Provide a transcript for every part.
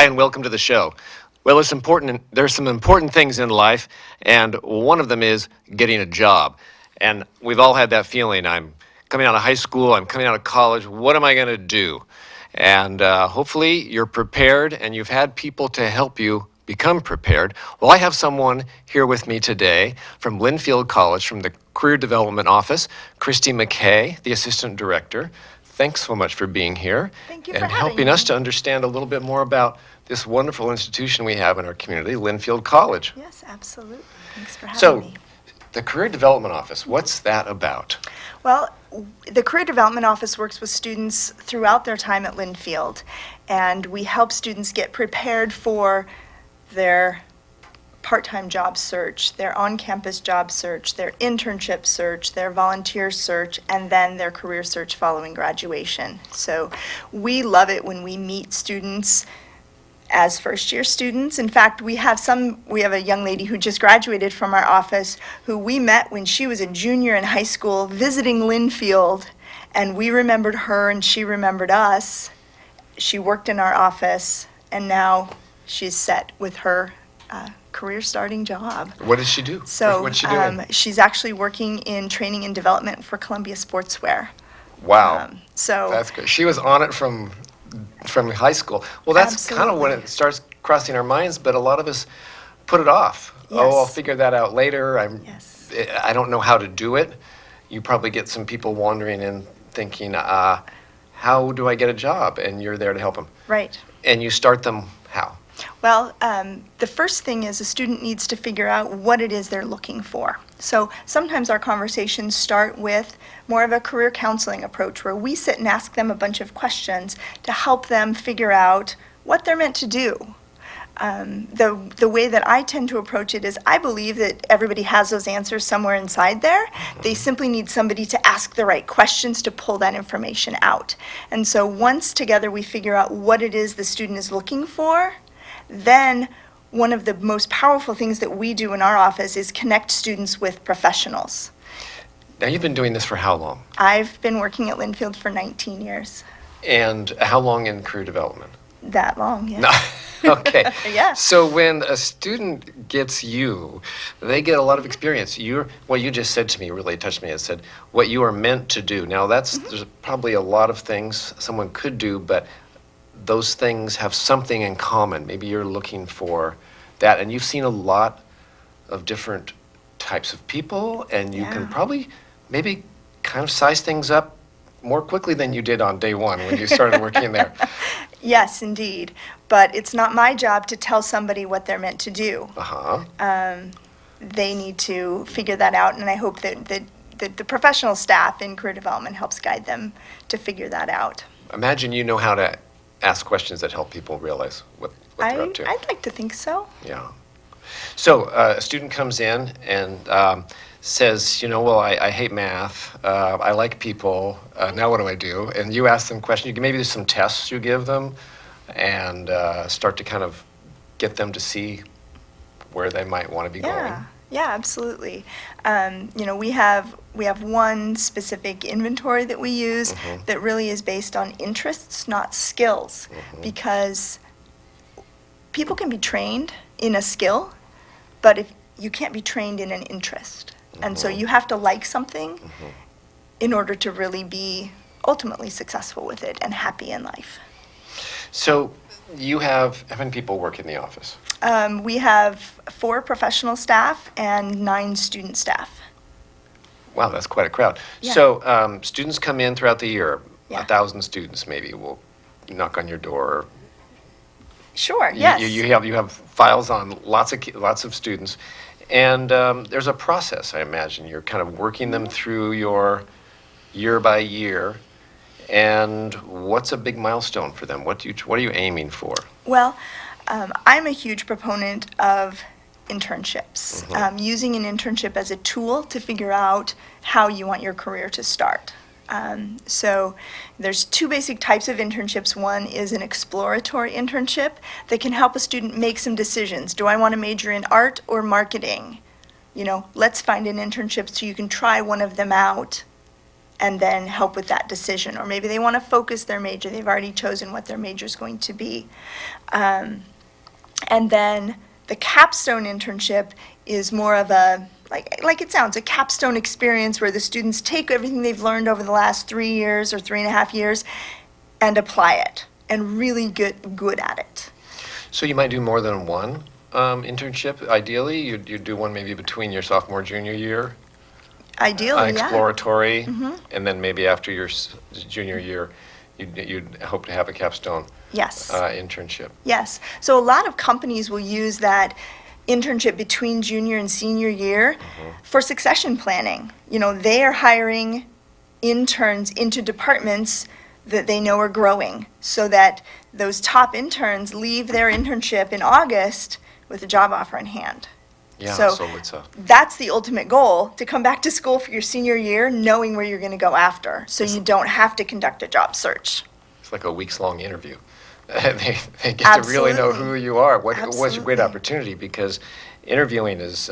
Hi, and welcome to the show. Well, there's some important things in life, and one of them is getting a job. And we've all had that feeling. I'm coming out of high school, I'm coming out of college. What am I going to do? And hopefully, you're prepared and you've had people to help you become prepared. Well, I have someone here with me today from Linfield College, from the Career Development Office, Kristi Mackay, the Assistant Director. Thanks so much for being here Thank you for and having helping me. us to understand a little bit more about this wonderful institution we have in our community, Linfield College. Yes, absolutely. Thanks for having So, me. the Career Development Office, what's that about? Well, the Career Development Office works with students throughout their time at Linfield, and we help students get prepared for their part-time job search, their on-campus job search, their internship search, their volunteer search, and then their career search following graduation. So we love it when we meet students as first-year students. In fact, we have a young lady who just graduated from our office who we met when she was a junior in high school visiting Linfield, and we remembered her and she remembered us. She worked in our office, and now she's set with her career starting job. What does she do? So What's she doing? she's actually working in training and development for Columbia Sportswear. Wow, So that's good. She was on it from high school. Well, that's kind of when Absolutely. it starts crossing our minds, but a lot of us put it off. Oh, I'll Yes. figure that out later. Yes. I don't know how to do it. You probably get some people wandering in thinking, how do I get a job? And you're there to help them. Right. And you start them how? Well, the first thing is a student needs to figure out what it is they're looking for. So sometimes our conversations start with more of a career counseling approach where we sit and ask them a bunch of questions to help them figure out what they're meant to do. The way that I tend to approach it is I believe that everybody has those answers somewhere inside there. They simply need somebody to ask the right questions to pull that information out. And so once together we figure out what it is the student is looking for, then one of the most powerful things that we do in our office is connect students with professionals. Now, you've been doing this for how long? I've been working at Linfield for 19 years. And how long in career development? That long, yes. No. Okay. Yeah. So when a student gets you, they get a lot of experience. What you just said to me really touched me. It said what you are meant to do. Now there's probably a lot of things someone could do, but those things have something in common. Maybe you're looking for that, and you've seen a lot of different types of people, and you can Yeah. probably maybe kind of size things up more quickly than you did on day one when you started working there. Yes, indeed. But it's not my job to tell somebody what they're meant to do. Uh-huh. They need to figure that out, and I hope that the professional staff in career development helps guide them to figure that out. Imagine you know how to ask questions that help people realize what they're up to. I'd like to think so. Yeah. So a student comes in and says, well, I hate math. I like people. Now what do I do? And you ask them questions. Maybe there's some tests you give them and start to kind of get them to see where they might want to be going. Yeah, absolutely. We have one specific inventory that we use that really is based on interests, not skills, because people can be trained in a skill, but if you can't be trained in an interest. And so you have to like something in order to really be ultimately successful with it and happy in life. So you have, how many people work in the office? We have 4 professional staff and 9 student staff. Wow, that's quite a crowd. Yeah. So students come in throughout the year, Yeah. 1,000 students maybe will knock on your door. Sure, yes. You have files on lots of students, and there's a process. I imagine you're kind of working them through your year by year. And what's a big milestone for them? What are you aiming for? Well, I'm a huge proponent of internships, using an internship as a tool to figure out how you want your career to start. So there's 2 basic types of internships. One is an exploratory internship that can help a student make some decisions. Do I want to major in art or marketing? Let's find an internship so you can try one of them out and then help with that decision. Or maybe they want to focus their major. They've already chosen what their major is going to be. And then the capstone internship is more of a, like it sounds, a capstone experience where the students take everything they've learned over the last 3 years or 3.5 years and apply it and really get good at it. So you might do more than one internship, ideally? You'd do one maybe between your sophomore, junior year? Ideally, yeah. Exploratory, and then maybe after your junior year, you'd hope to have a capstone Yes. Internship. Yes. So a lot of companies will use that internship between junior and senior year for succession planning. You know, they are hiring interns into departments that they know are growing, so that those top interns leave their internship in August with a job offer in hand. Yeah, So it's that's the ultimate goal, to come back to school for your senior year knowing where you're going to go after, so you don't have to conduct a job search. it's like a weeks-long interview. They get to really know who you are. What's a great Absolutely. opportunity, because interviewing is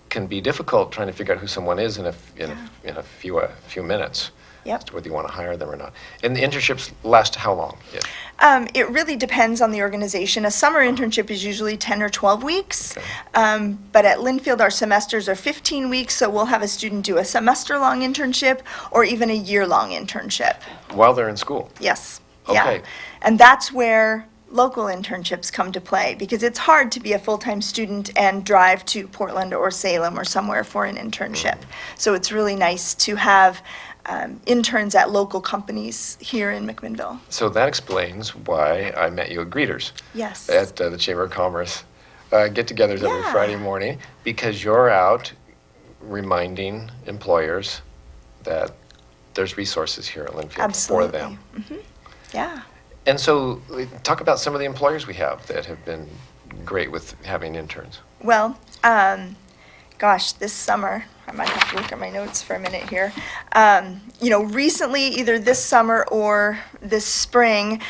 can be difficult, trying to figure out who someone is in a few minutes. Yep. As to whether you want to hire them or not. And the internships last how long? Yeah. It really depends on the organization. A summer internship is usually 10 or 12 weeks. Okay. But at Linfield, our semesters are 15 weeks, so we'll have a student do a semester-long internship or even a year-long internship. While they're in school? Yes. Okay. Yeah. And that's where local internships come to play, because it's hard to be a full-time student and drive to Portland or Salem or somewhere for an internship. So it's really nice to have interns at local companies here in McMinnville. So that explains why I met you at Greeters. Yes. At the Chamber of Commerce get-togethers every Yeah. Friday morning, because you're out reminding employers that there's resources here at Linfield Absolutely. for them. Yeah. And so talk about some of the employers we have that have been great with having interns. Well, gosh, this summer, I might have to look at my notes for a minute here. Recently, either this summer or this spring,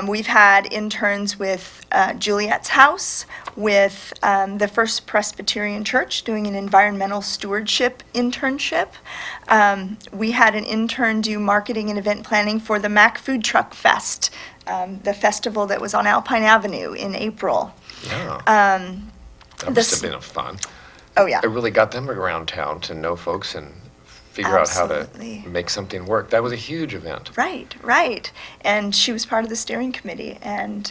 we've had interns with Juliet's House, with the First Presbyterian Church doing an environmental stewardship internship. We had an intern do marketing and event planning for the Mack Food Truck Fest, the festival that was on Alpine Avenue in April. Yeah. That must this- have been fun. Oh, yeah. It really got them around town to know folks and figure out how to Absolutely. make something work. That was a huge event. Right, right. And she was part of the steering committee, and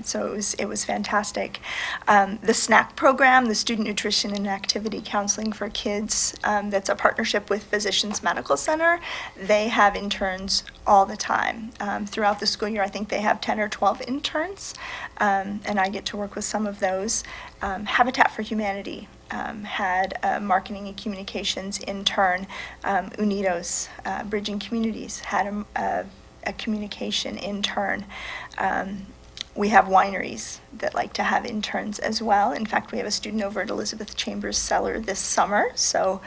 so it was fantastic. The snack program, the Student Nutrition and Activity Counseling for Kids, that's a partnership with Physicians Medical Center. They have interns all the time. Throughout the school year, I think they have 10 or 12 interns, and I get to work with some of those. Habitat for Humanity had a marketing and communications intern. Unidos, Bridging Communities, had a communication intern. We have wineries that like to have interns as well. In fact, we have a student over at Elizabeth Chambers Cellar this summer, so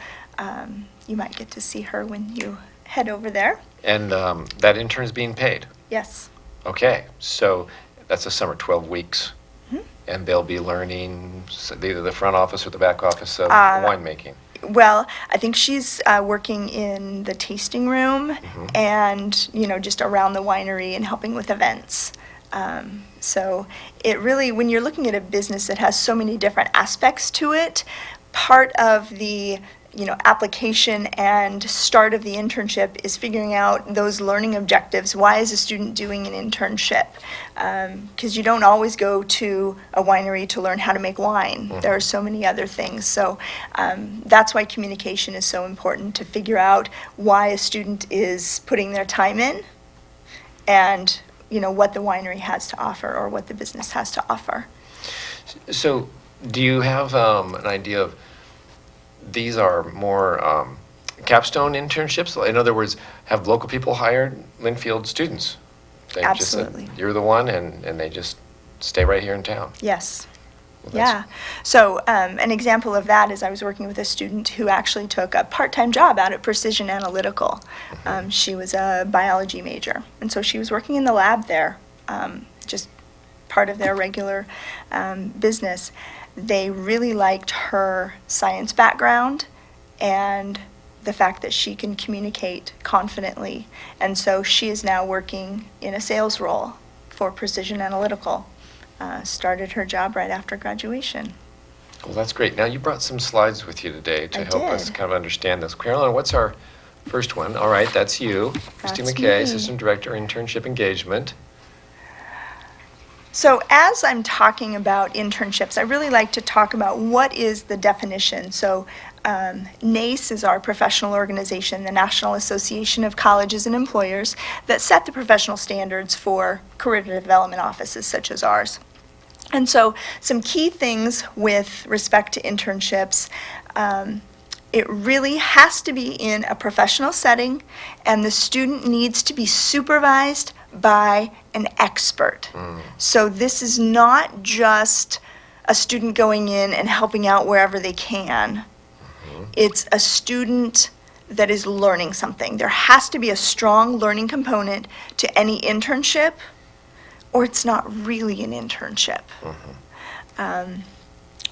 you might get to see her when you head over there. And that intern's being paid. Yes. Okay, so that's a summer, 12 weeks. And they'll be learning either the front office or the back office of winemaking. Well, I think she's working in the tasting room and, just around the winery and helping with events. So it really, when you're looking at a business that has so many different aspects to it, part of the application and start of the internship is figuring out those learning objectives. Why is a student doing an internship? Because you don't always go to a winery to learn how to make wine. There are so many other things. So that's why communication is so important, to figure out why a student is putting their time in and what the winery has to offer or what the business has to offer. So do you have an idea of, these are more capstone internships? In other words, have local people hired Linfield students? They just said, Absolutely. you're the one, and they just stay right here in town? Yes. Well, that's- Yeah. So an example of that is I was working with a student who actually took a part-time job out at Precision Analytical. She was a biology major, and so she was working in the lab there, just part of their regular business. They really liked her science background and the fact that she can communicate confidently. And so she is now working in a sales role for Precision Analytical. Started her job right after graduation. Well, that's great. Now, you brought some slides with you today to I help us did. kind of understand this. Carolyn, what's our first one? All right, that's you. Kristi That's Mackay, me. Assistant Director, Internship Engagement. So as I'm talking about internships, I really like to talk about what is the definition. So NACE is our professional organization, the National Association of Colleges and Employers, that set the professional standards for career development offices such as ours. And so some key things with respect to internships, it really has to be in a professional setting, and the student needs to be supervised by an expert. So this is not just a student going in and helping out wherever they can. It's a student that is learning something. There has to be a strong learning component to any internship, or it's not really an internship.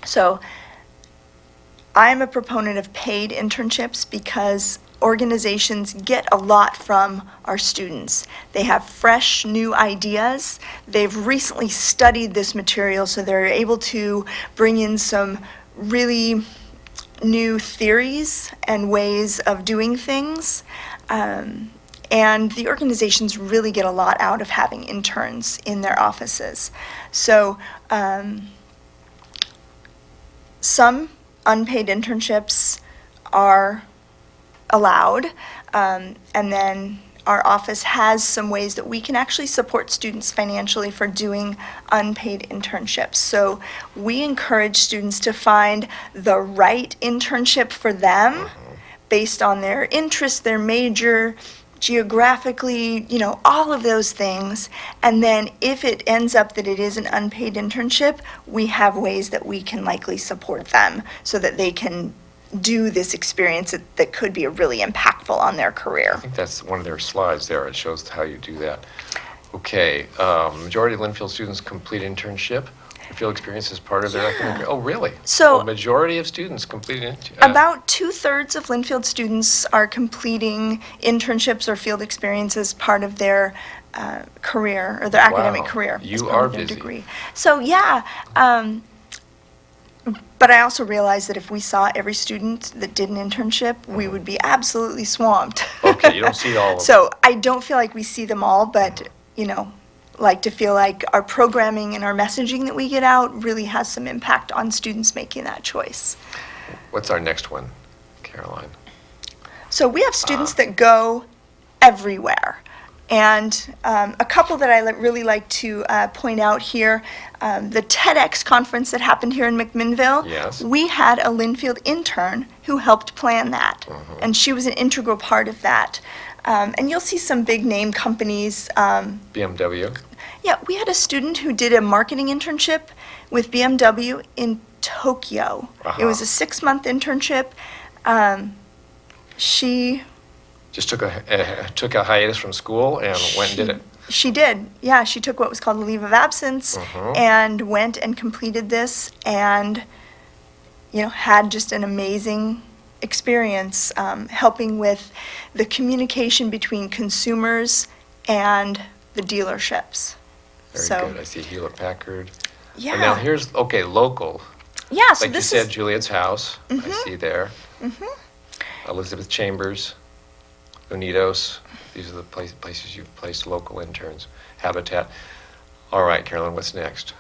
So I'm a proponent of paid internships because organizations get a lot from our students. They have fresh, new ideas. They've recently studied this material, so they're able to bring in some really new theories and ways of doing things. And the organizations really get a lot out of having interns in their offices. So some unpaid internships are allowed, and then our office has some ways that we can actually support students financially for doing unpaid internships. So we encourage students to find the right internship for them based on their interests, their major, geographically, all of those things. And then if it ends up that it is an unpaid internship, we have ways that we can likely support them so that they can do this experience that could be really impactful on their career. I think that's one of their slides there. It shows how you do that. Okay, majority of Linfield students complete internship or field experience as part of their academic. Oh, really? So- A majority of students complete it. About 2/3 of Linfield students are completing internships or field experience as part of their career or their academic Wow. career. You as part are of their busy. degree. So yeah, but I also realize that if we saw every student that did an internship, we would be absolutely swamped. Okay, you don't see all of them. So I don't feel like we see them all, but like to feel like our programming and our messaging that we get out really has some impact on students making that choice. What's our next one, Caroline? So we have students that go everywhere. And a couple that I really like to point out here, the TEDx conference that happened here in McMinnville. Yes. We had a Linfield intern who helped plan that. And she was an integral part of that. And you'll see some big name companies. BMW. Yeah, we had a student who did a marketing internship with BMW in Tokyo. It was a 6-month internship. She Just took a hiatus from school and went and did it. She did, yeah. She took what was called a leave of absence and went and completed this and, had just an amazing experience helping with the communication between consumers and the dealerships. Very good. I see Hewlett Packard. Yeah. And now here's, local. Yeah, so Like you this said, is, Juliet's house, I see there. Elizabeth Chambers, Unidos, these are the places you've placed local interns. Habitat. All right, Carolyn, what's next?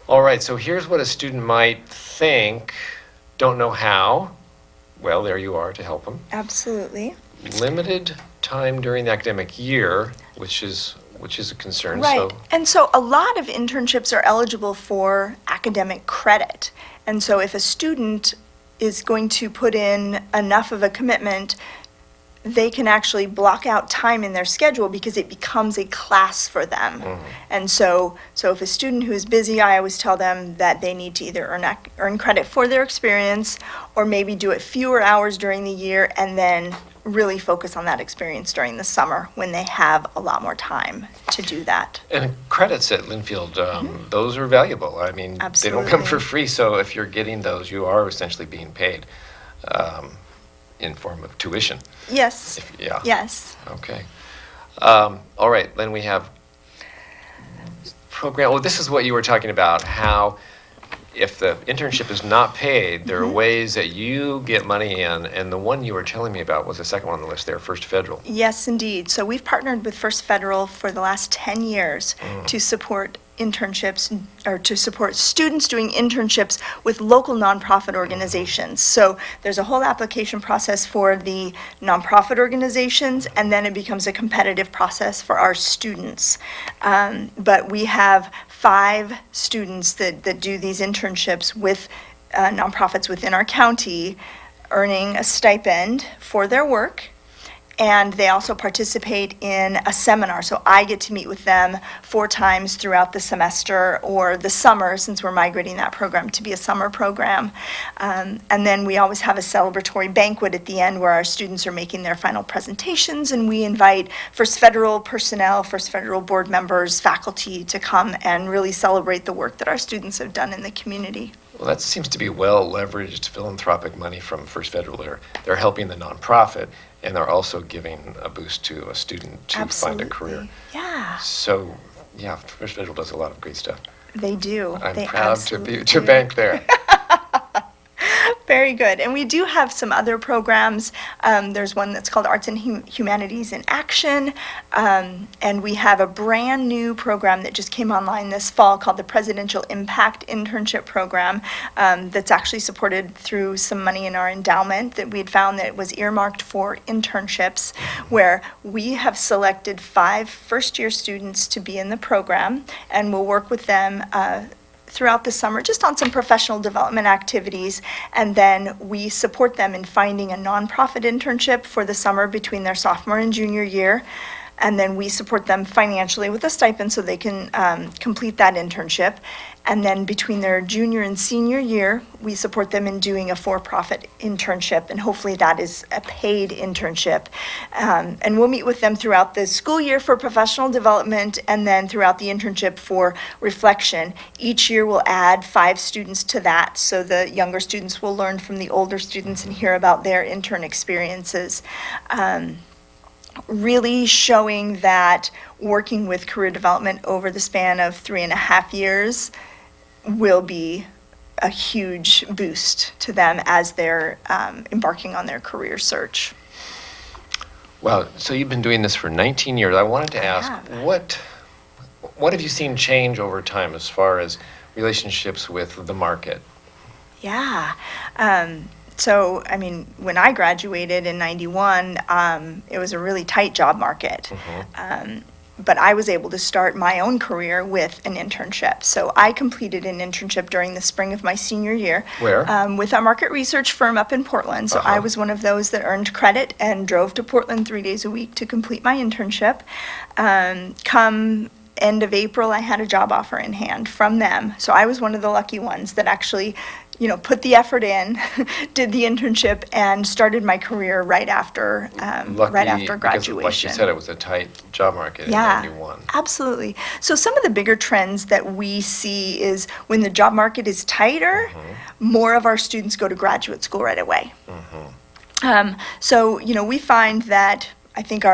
All right, so here's what a student might think, don't know how. Well, there you are to help them. absolutely. Limited time during the academic year, which is a concern. Right. So And so a lot of internships are eligible for academic credit. And so if a student is going to put in enough of a commitment, they can actually block out time in their schedule because it becomes a class for them. And so if a student who is busy, I always tell them that they need to either earn credit for their experience or maybe do it fewer hours during the year and then really focus on that experience during the summer when they have a lot more time to do that. And credits at Linfield, those are valuable. I mean, they don't come for Absolutely. free, so if you're getting those, you are essentially being paid. in form of tuition. Yes. Yeah. Yes. Okay. All right, then we have program, well, this is what you were talking about, how if the internship is not paid, there are ways that you get money in, and the one you were telling me about was the second one on the list there, First Federal. Yes, indeed. So we've partnered with First Federal for the last 10 years to support internships, or to support students doing internships with local nonprofit organizations. So there's a whole application process for the nonprofit organizations, and then it becomes a competitive process for our students. But we have 5 students that do these internships with nonprofits within our county, earning a stipend for their work. And they also participate in a seminar. So I get to meet with them 4 times throughout the semester or the summer, since we're migrating that program to be a summer program. And then we always have a celebratory banquet at the end where our students are making their final presentations, and we invite First Federal personnel, First Federal board members, faculty to come and really celebrate the work that our students have done in the community. Well, that seems to be well-leveraged philanthropic money from First Federal. They're helping the nonprofit, and they're also giving a boost to a student to find a career. Yeah, So, yeah, First Federal does a lot of great stuff. they do. I'm They proud to absolutely to do. bank there. Very good. And we do have some other programs. There's one that's called Arts and Humanities in Action. And we have a brand new program that just came online this fall called the Presidential Impact Internship Program, that's actually supported through some money in our endowment that we had found that was earmarked for internships, where we have selected 5 first-year students to be in the program, and we'll work with them throughout the summer, just on some professional development activities, and then we support them in finding a nonprofit internship for the summer between their sophomore and junior year, and then we support them financially with a stipend so they can complete that internship. And then between their junior and senior year, we support them in doing a for-profit internship, and hopefully that is a paid internship. And we'll meet with them throughout the school year for professional development, and then throughout the internship for reflection. Each year we'll add 5 students to that, so the younger students will learn from the older students and hear about their intern experiences. Really showing that working with career development over the span of 3.5 years will be a huge boost to them as they're embarking on their career search. Wow, so you've been doing this for 19 years. I wanted to ask, have. what have you seen change over time as far as relationships with the market? Yeah. So, I mean, when I graduated in 91, it was a really tight job market. But I was able to start my own career with an internship. So I completed an internship during the spring of my senior year. Where? With a market research firm up in Portland. So I was one of those that earned credit and drove to Portland 3 days a week to complete my internship. Come end of April, I had a job offer in hand from them. So I was one of the lucky ones that actually, put the effort in, did the internship, and started my career right after graduation. Because, like you said, it was a tight job market in Yeah, 91. absolutely. So some of the bigger trends that we see is when the job market is tighter, more of our students go to graduate school right away. So, we find that I think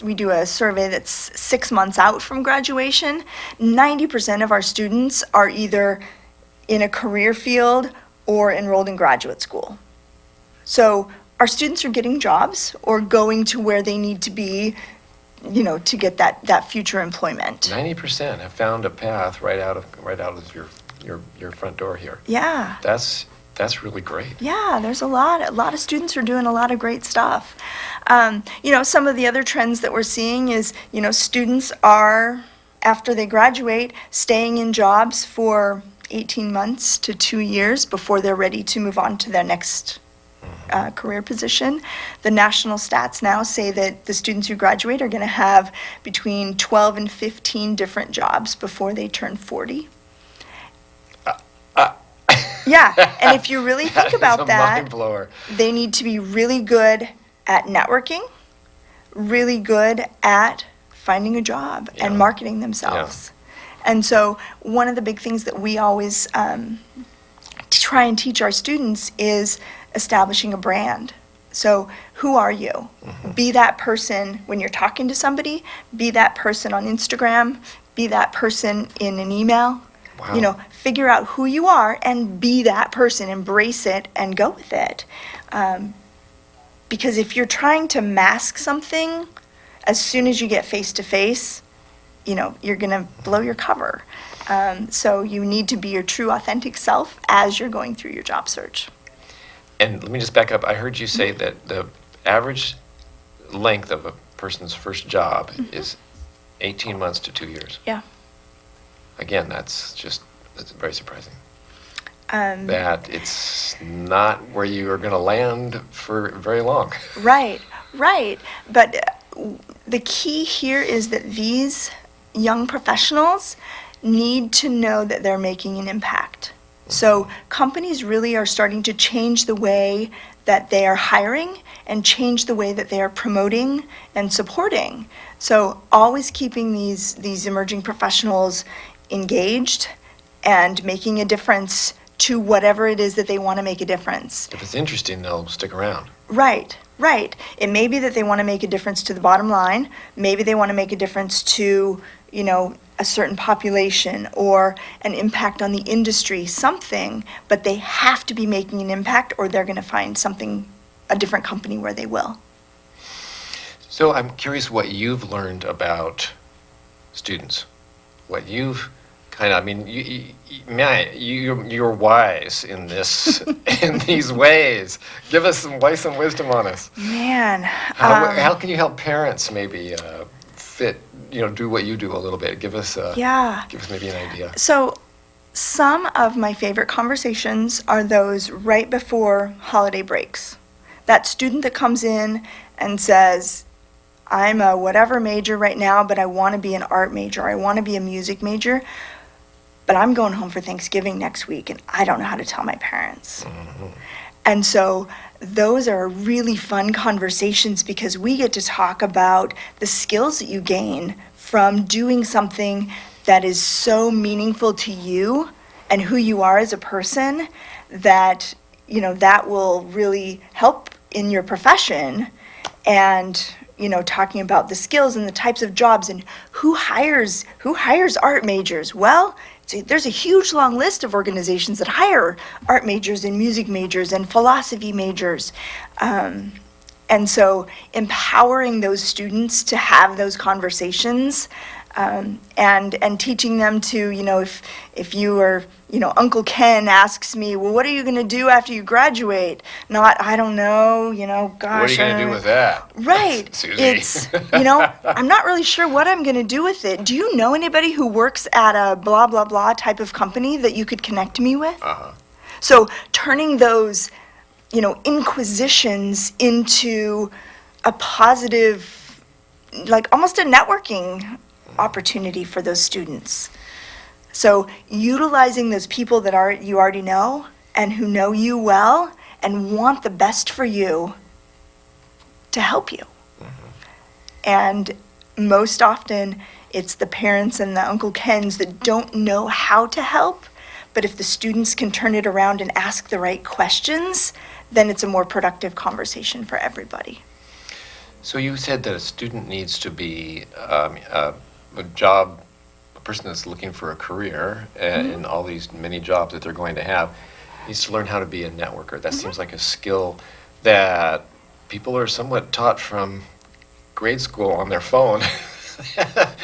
we do a survey that's 6 months out from graduation. 90% of our students are either in a career field or enrolled in graduate school. So our students are getting jobs or going to where they need to be, to get that future employment. 90% have found a path right out of your front door here. Yeah. That's really great. Yeah, there's a lot of students are doing a lot of great stuff. Some of the other trends that we're seeing is, students are, after they graduate, staying in jobs for 18 months to 2 years before they're ready to move on to their next career position. The national stats now say that the students who graduate are going to have between 12 and 15 different jobs before they turn 40. Yeah, and if you really think about that, mind blower. they need to be really good at networking, really good at finding a job Yeah. and marketing themselves. And so one of the big things that we always try and teach our students is establishing a brand. So who are you? Be that person when you're talking to somebody, be that person on Instagram, be that person in an email. Wow. You know, figure out who you are and be that person, embrace it and go with it. Because if you're trying to mask something, as soon as you get face to face, you know, you're going to blow your cover. So you need to be your true authentic self as you're going through your job search. And let me just back up. I heard you say that the average length of a person's first job is 18 months to 2 years. Yeah. Again, that's very surprising. That it's not where you are going to land for very long. Right, right. But the key here is that these young professionals need to know that they're making an impact. So companies really are starting to change the way that they are hiring and change the way that they are promoting and supporting. So always keeping these emerging professionals engaged and making a difference to whatever it is that they want to make a difference. If it's interesting, they'll stick around. Right, right. It may be that they want to make a difference to the bottom line. Maybe they want to make a difference to, you know, a certain population or an impact on the industry, something, but they have to be making an impact or they're going to find something, a different company where they will. So I'm curious what you've learned about students. What you've kind of, I mean, you're wise in this, in these ways. Give us some wisdom on us. Man. How can you help parents maybe do what you do a little bit? Give us maybe an idea. So some of my favorite conversations are those right before holiday breaks. That student that comes in and says, I'm a whatever major right now, but I want to be an art major. I want to be a music major, but I'm going home for Thanksgiving next week and I don't know how to tell my parents. Mm-hmm. And so those are really fun conversations because we get to talk about the skills that you gain from doing something that is so meaningful to you and who you are as a person that, you know, that will really help in your profession. And, you know, talking about the skills and the types of jobs and who hires art majors. Well, there's a huge long list of organizations that hire art majors and music majors and philosophy majors. And so empowering those students to have those conversations and teaching them to, you know, if you are, you know, Uncle Ken asks me, well, what are you going to do after you graduate? Not, I don't know, you know, gosh. What are you going to do with that? Right. Susie. It's, you know, I'm not really sure what I'm going to do with it. Do you know anybody who works at a blah, blah, blah type of company that you could connect me with? Uh-huh. So turning those, you know, inquisitions into a positive, like almost a networking opportunity for those students. So utilizing those people that you already know and who know you well and want the best for you to help you. Mm-hmm. And most often it's the parents and the Uncle Kens that don't know how to help, but if the students can turn it around and ask the right questions, then it's a more productive conversation for everybody. So you said that a student needs to be a person that's looking for a career in all these many jobs that they're going to have needs to learn how to be a networker. That seems like a skill that people are somewhat taught from grade school on their phone.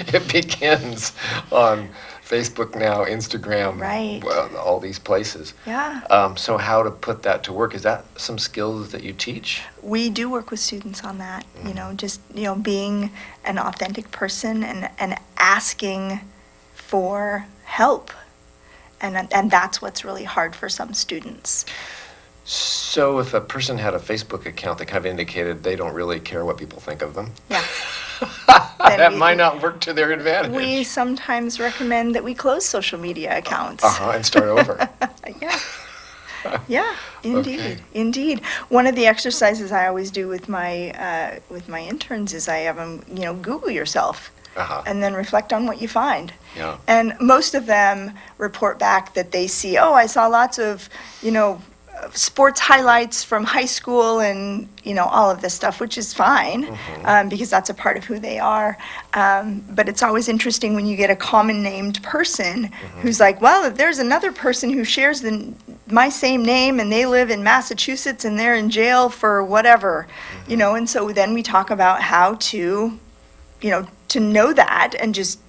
It begins on Facebook now, Instagram, right. All these places. Yeah. So how to put that to work? Is that some skills that you teach? We do work with students on that, you know, just, you know, being an authentic person and asking for help. And that's what's really hard for some students. So if a person had a Facebook account that kind of indicated they don't really care what people think of them. Yeah. That might not work to their advantage. We sometimes recommend that we close social media accounts. And start over. Yeah. Yeah, indeed, Okay. Indeed. One of the exercises I always do with my interns is I have them, you know, Google yourself. And then reflect on what you find. Yeah. And most of them report back that they see, oh, I saw lots of, you know, sports highlights from high school and, all of this stuff, which is fine, because that's a part of who they are. But it's always interesting when you get a common named person who's like, well, there's another person who shares my same name and they live in Massachusetts and they're in jail for whatever, and so then we talk about how to, to know that and just,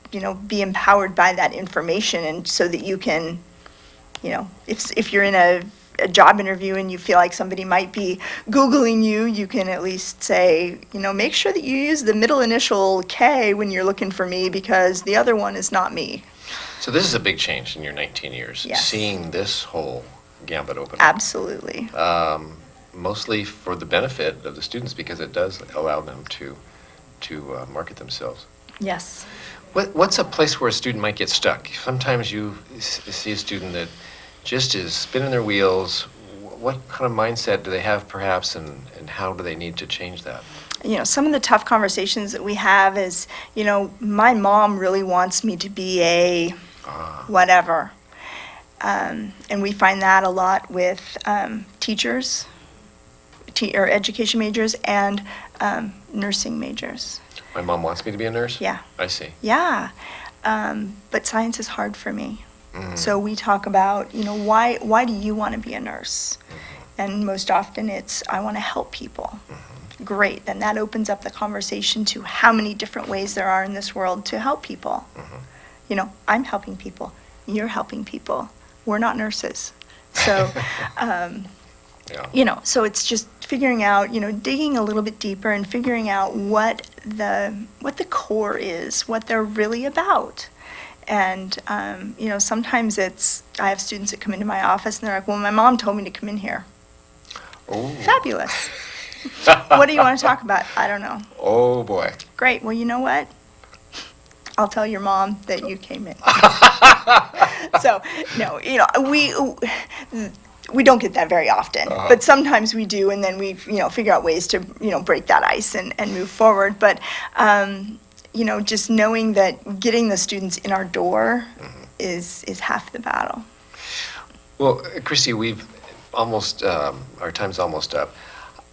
be empowered by that information, and so that you can, if you're in a job interview and you feel like somebody might be Googling you, you can at least say, make sure that you use the middle initial K when you're looking for me, because the other one is not me. So this is a big change in your 19 years, Yes. seeing this whole gambit open up. Absolutely. Mostly for the benefit of the students, because it does allow them to market themselves. Yes. What's a place where a student might get stuck? Sometimes you see a student that just is spinning their wheels. What kind of mindset do they have, perhaps, and how do they need to change that? Some of the tough conversations that we have is, my mom really wants me to be a whatever. And we find that a lot with teachers, or education majors, and nursing majors. My mom wants me to be a nurse? Yeah. I see. Yeah. But science is hard for me. So we talk about, why do you want to be a nurse? And most often it's, I want to help people. Great. Then that opens up the conversation to how many different ways there are in this world to help people. I'm helping people. You're helping people. We're not nurses. So, so it's just figuring out, digging a little bit deeper and figuring out what the core is, what they're really about. And, sometimes I have students that come into my office and they're like, well, my mom told me to come in here. Oh. Fabulous. What do you want to talk about? I don't know. Oh, boy. Great. Well, you know what? I'll tell your mom that you came in. So, no, we don't get that very often, but sometimes we do, and then we, figure out ways to, break that ice and move forward. But, just knowing that getting the students in our door is half the battle. Well, Kristi, we've almost, our time's almost up.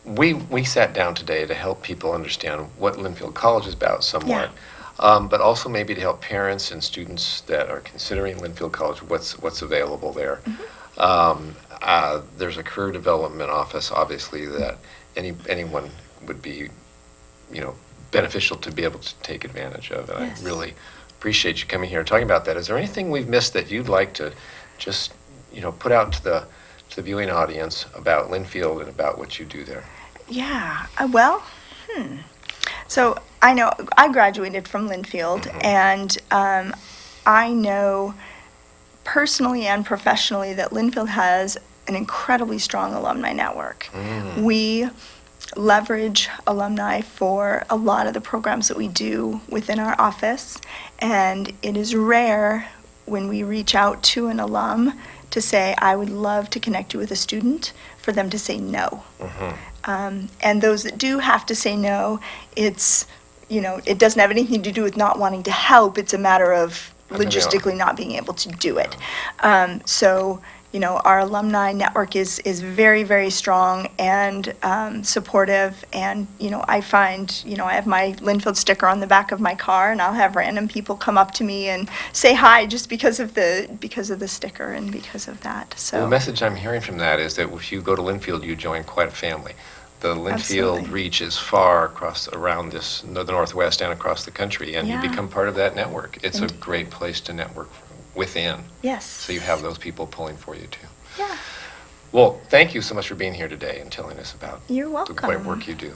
We sat down today to help people understand what Linfield College is about somewhat, but also maybe to help parents and students that are considering Linfield College what's available there. There's a career development office, obviously, that anyone would be, beneficial to be able to take advantage of. And Yes. I really appreciate you coming here and talking about that. Is there anything we've missed that you'd like to just, put out to the viewing audience about Linfield and about what you do there? Yeah. So I know I graduated from Linfield, and I know personally and professionally that Linfield has an incredibly strong alumni network. We leverage alumni for a lot of the programs that we do within our office, and it is rare when we reach out to an alum to say, I would love to connect you with a student, for them to say no. And those that do have to say no, it's, it doesn't have anything to do with not wanting to help. It's a matter of logistically not being able to do it. So, our alumni network is very, very strong and supportive. And, I find, I have my Linfield sticker on the back of my car, and I'll have random people come up to me and say hi just because of the sticker and because of that. So Well, the message I'm hearing from that is that if you go to Linfield, you join quite a family. The Linfield Absolutely. reach is far around the Northwest and across the country, and Yeah. you become part of that network. It's a And- great place to network within. Yes. So you have those people pulling for you too. Yeah. Well, thank you so much for being here today and telling us about You're the welcome. great work you do.